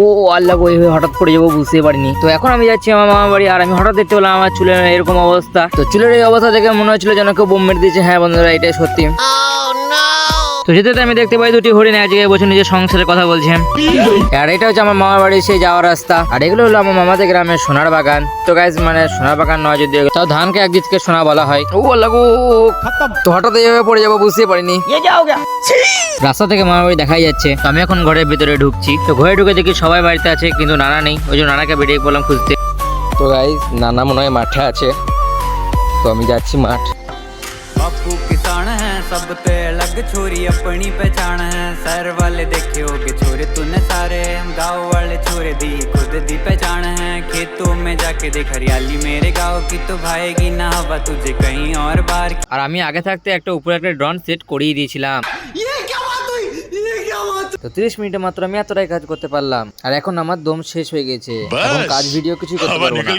ও আল্লাহ গো, এইভাবে হঠাৎ পড়ে যাবো বুঝতে পারিনি। তো এখন আমি যাচ্ছি আমার মামার বাড়ি, আর আমি হঠাৎ দেখতে পেলাম আমার চুলের এরকম অবস্থা। তো চুলের এই অবস্থা দেখে মনে হচ্ছিল যেন কেউ বোম মেরে দিয়েছে। হ্যাঁ বন্ধুরা, এটাই সত্যি। তো যেতে আমি দেখতে পাই দুটি হরিণ এক জায়গায় বসে নিজের সংসারের কথা বলছেন। আর এটা হচ্ছে আমার মামার বাড়ি সেই যাওয়ার রাস্তা, আর এগুলো হলো আমার মামাদের গ্রামের সোনার বাগান। তো গাইজ মানে সোনার বাগান নয়, যদি তাও ধানকে একদিক থেকে সোনা বলা হয়। ও আল্লাহ গো, তো হঠাৎ এইভাবে পড়ে যাবো বুঝতে পারিনি। রাস্তা থেকে মামার বাড়ি দেখাই যাচ্ছে। তো আমি এখন ঘরের ভিতরে ঢুকছি। তো ঘরে ঢুকে দেখি সবাই বাড়িতে আছে, কিন্তু নানা নেই। ওই জন্য নানাকে বেরিয়ে পড়লাম খুঁজতে। তো গাইস নানা মনে হয় মাঠে আছে, তো আমি যাচ্ছি মাঠ। बापू किसान है सब पे अलग छोरी अपनी पहचान है शहर वाले देखे होगे छोरे तूने सारे गाँव वाले छोरे दी खुद दी पहचान है खेतों में जाके देख हरियाली मेरे गाँव की तो भाएगी ना हवा तुझे कहीं और बाहर। আর আমি আগে থাকতে একটা উপরে একটা ড্রোন সেট করিয়ে দিয়েছিলাম। তো 30 মিনিটে মাত্র আমি এতটাই কাজ করতে পারলাম, আর এখন আমার দম শেষ হয়ে গেছে। এখন কাজ ভিডিও কিছু করতে পারবো না।